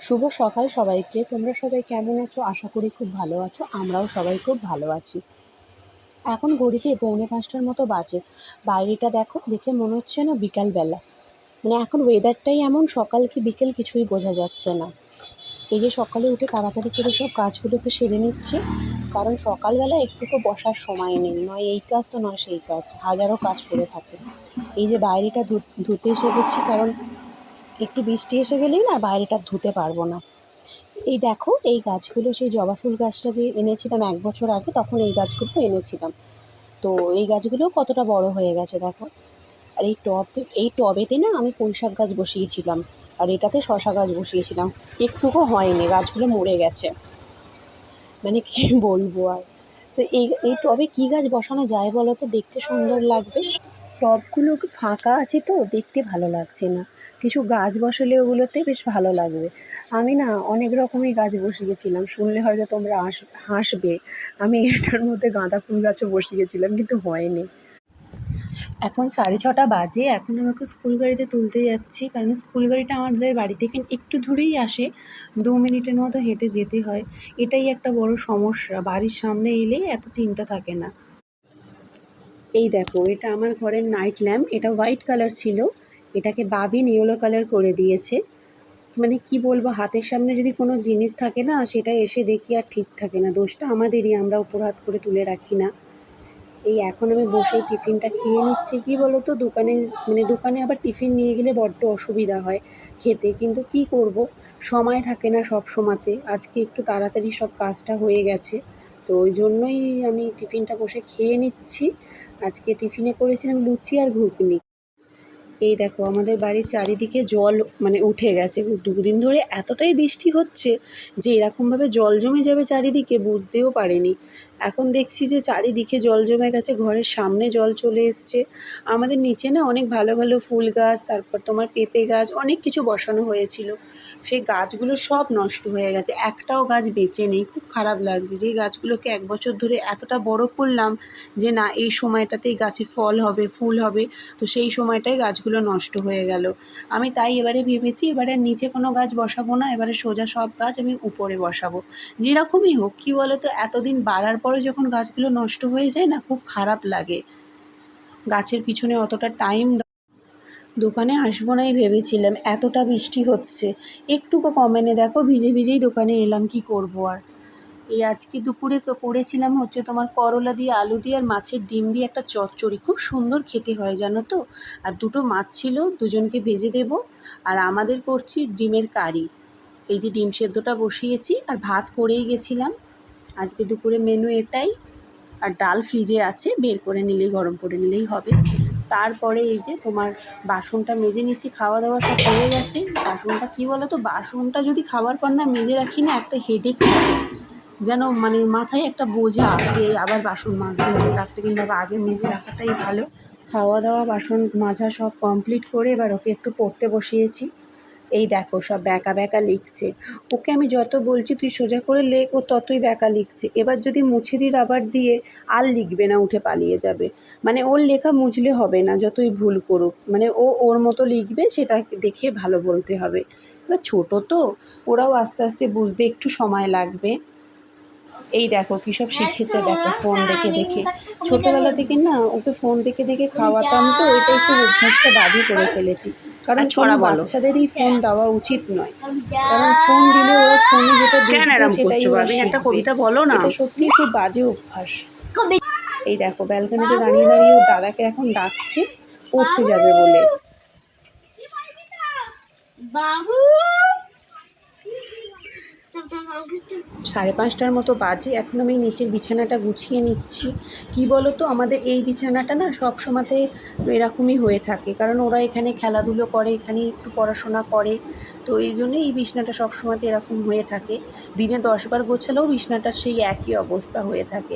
শুভ সকাল সবাইকে। তোমরা সবাই কেমন আছো? আশা করি খুব ভালো আছো। আমরাও সবাই খুব ভালো আছি। এখন ঘড়িতে 4:45টার মতো বাজে। বাইরেটা দেখো, দেখে মনে হচ্ছে না বিকালবেলা। মানে এখন ওয়েদারটাই এমন, সকাল কি বিকেল কিছুই বোঝা যাচ্ছে না। এই যে সকালে উঠে তাড়াতাড়ি করে সব কাজগুলোকে সেরে নিচ্ছি, কারণ সকালবেলা একটুকু বসার সময় নেই। নয় এই কাজ তো নয় সেই কাজ, হাজারো কাজ পড়ে থাকে। এই যে বাইরেটা ধুতে এসে গেছি, কারণ একটু বৃষ্টি এসে গেলেই না বাইরেটা ধুতে পারবো না। এই দেখো, এই গাছগুলো সেই জবা ফুল গাছটা যে এনেছিলাম 1 বছর আগে, তখন এই গাছগুলো এনেছিলাম। তো এই গাছগুলো কতটা বড় হয়ে গেছে দেখো। আর এই টবেতে না আমি পুঁইশাক গাছ বসিয়েছিলাম, আর এটাতে শশা গাছ বসিয়েছিলাম। একটুকু হয়নি, গাছগুলো মরে গেছে। মানে কি বলবো আর। তো এই এই টবে কী গাছ বসানো যায় বলো তো, দেখতে সুন্দর লাগবে? টবগুলো ফাঁকা আছে তো দেখতে ভালো লাগছে না। কিছু গাছ বসালে ওগুলোতে বেশ ভালো লাগবে। আমি না অনেক রকমই গাছ বসিয়েছিলাম, শুনলে হয়তো তোমরা হাসবে। আমি এটার মধ্যে গাঁদা ফুল গাছও বসিয়েছিলাম, কিন্তু হয়নি। এখন 6:30 বাজে। এখন আমাকে স্কুল গাড়িতে তুলতে যাচ্ছি, কারণ স্কুল গাড়িটা আমাদের বাড়ি থেকে একটু দূরেই আসে। 2 মিনিটের মতো হেঁটে যেতে হয়। এটাই একটা বড় সমস্যা, বাড়ির সামনে এলে এত চিন্তা থাকে না। এই দেখো, এটা আমার ঘরের নাইট ল্যাম্প। এটা হোয়াইট কালার ছিল, এটাকে বাবিন ইয়েলো কালার করে দিয়েছে। মানে কি বলবো, হাতের সামনে যদি কোনো জিনিস থাকে না, সেটা এসে দেখি আর ঠিক থাকে না। দোষটা আমাদেরই, আমরা উপর হাত করে তুলে রাখি না। এই এখন আমি বসে টিফিনটা খেয়ে নিচ্ছি। কি বলো তো, দোকানে আবার টিফিন নিয়ে গেলে বড্ড অসুবিধা হয় খেতে, কিন্তু কি করব, সময় থাকে না সব সময়তে। আজকে একটু তাড়াতাড়ি সব কাজটা হয়ে গেছে, তো ওই জন্যই আমি টিফিনটা বসে খেয়ে নিচ্ছি। আজকে টিফিনে করেছিলাম লুচি আর ঘুগনি। এই দেখো, আমাদের বাড়ির চারিদিকে জল উঠে গেছে। 2 দিন ধরে এতটাই বৃষ্টি হচ্ছে যে এরকমভাবে জল জমে যাবে চারিদিকে বুঝতেও পারিনি। এখন দেখছি যে চারিদিকে জল জমে গেছে, ঘরের সামনে জল চলে এসছে। আমাদের নিচে না অনেক ভালো ভালো ফুল গাছ, তারপর তোমার পেঁপে গাছ, অনেক কিছু বসানো হয়েছিল। সেই গাছগুলো সব নষ্ট হয়ে গেছে, একটাও গাছ বেঁচে নেই। খুব খারাপ লাগছে যে গাছগুলোকে 1 বছর ধরে এতটা বড় করলাম, যে না এই সময়টাতেই গাছে ফল হবে, ফুল হবে, তো সেই সময়টাই গাছগুলো নষ্ট হয়ে গেল। আমি তাই এবারে ভেবেছি, এবারে নিচে কোনো গাছ বসাবো না, এবারে সোজা সব গাছ আমি উপরে বসাবো। যেরকমই হোক, কী বলো তো, এতদিন বাড়ার পরে যখন গাছগুলো নষ্ট হয়ে যায় না, খুব খারাপ লাগে। গাছের পিছনে অতটা টাইম। দোকানে আসবো নাই ভেবেছিলাম, এতটা বৃষ্টি হচ্ছে, একটুকু কমেনি, দেখো ভিজে ভিজেই দোকানে এলাম। কি করবো আর। এই আজকে দুপুরে করেছিলাম হচ্ছে তোমার করলা দিয়ে, আলু দিয়ে আর মাছের ডিম দিয়ে একটা চচ্চড়ি। খুব সুন্দর খেতে হয় জানো তো। আর 2টো মাছ ছিল, দুজনকে ভেজে দেব। আর আমাদের করছি ডিমের কারি। এই যে ডিম সেদ্ধটা বসিয়েছি, আর ভাত করেই গেছিলাম। আজকে দুপুরে মেনু এটাই। আর ডাল ফ্রিজে আছে, বের করে নিলেই, গরম করে নিলেই হবে। তারপরে এই যে তোমার বাসনটা মেজে নিচ্ছি। খাওয়া দাওয়া সব হয়ে গেছে। বাসনটা কী বলো তো, বাসনটা যদি খাওয়ার পর না মেজে রাখি না, একটা হেডেক থাকে, যেন মাথায় একটা বোঝা যে আবার বাসন মাজতে হবে। তার থেকে কিন্তু আগে মেজে রাখাটাই ভালো। খাওয়া দাওয়া বাসন মাজা সব কমপ্লিট করে এবার ওকে একটু পড়তে বসিয়েছি। এই দেখো, সব ব্যাকা ব্যাকা লিখছে। ওকে আমি যত বলছি তুই সোজা করে লেখ, ও ততই ব্যাকা লিখছে। এবার যদি মুছে দিই রাবার দিয়ে, আর লিখবে না, উঠে পালিয়ে যাবে। ওর লেখা মুছলে হবে না, যতই ভুল করুক। ও ওর মতো লিখবে, সেটা দেখে ভালো বলতে হবে। এবার ছোটো তো, ওরাও আস্তে আস্তে বুঝতে একটু সময় লাগবে। এই দেখো কী সব শিখেছে দেখো, ফোন দেখে দেখে। ছোটোবেলা থেকে না ওকে ফোন দেখে দেখে খাওয়াতাম, তো এটা একটু অভ্যাসটা বাজে করে ফেলেছি। কারণ কোনো বাচ্চাদেরই ফোন দেওয়া উচিত নয়, কারণ ফোন দিলে ওরা ফোনে যেটা দেখবে সেটাই ওরা শিখবে। এটা সত্যিই খুব বাজে অভ্যাস। এই দেখো, ব্যালকনিতে দাঁড়িয়ে দাঁড়িয়ে ওর দাদাকে এখন ডাকছে পড়তে যাবে বলে। বাবু 5:30টার মতো বাজে। এখন আমি নিচের বিছানাটা গুছিয়ে নিচ্ছি। কি বলো তো, আমাদের এই বিছানাটা না সব সময়তে এরকমই হয়ে থাকে, কারণ ওরা এখানে খেলাধুলো করে, এখানে একটু পড়াশোনা করে, তো এই জন্যই এই বিছানাটা সব সময়তে এরকম হয়ে থাকে। দিনে 10 বার গোছালেও বিছানাটার সেই একই অবস্থা হয়ে থাকে।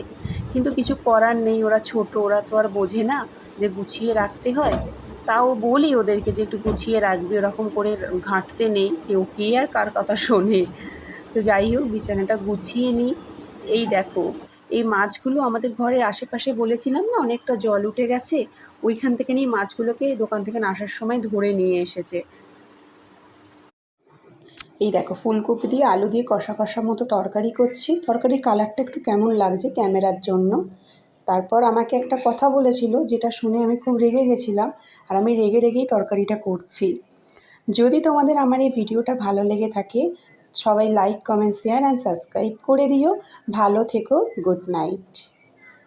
কিন্তু কিছু করার নেই, ওরা ছোট, ওরা তো আর বোঝে না যে গুছিয়ে রাখতে হয়। তাও বলি ওদেরকে যে একটু গুছিয়ে রাখবে, ওরকম করে ঘাঁটতে নেই। কে আর কার কথা শোনে। তো যাই হোক, বিছানাটা গুছিয়ে নিই। এই দেখো, এই মাছগুলো আমাদের ঘরের আশেপাশে, বলেছিলাম না অনেকটা জল উঠে গেছে, ওইখান থেকে নিয়ে মাছগুলোকে দোকান থেকে আসার সময় ধরে নিয়ে এসেছে। এই দেখো ফুলকপি দিয়ে আলু দিয়ে কষা কষা মতো তরকারি করছি। তরকারির কালারটা একটু কেমন লাগছে ক্যামেরার জন্য। তারপর আমাকে একটা কথা বলেছিল, যেটা শুনে আমি খুব রেগে গেছিলাম, আর আমি রেগে রেগেই তরকারিটা করছি। যদি তোমাদের আমার এই ভিডিওটা ভালো লেগে থাকে, সবাই like, comment, share and subscribe করে দিও। ভালো থেকো, গুড নাইট।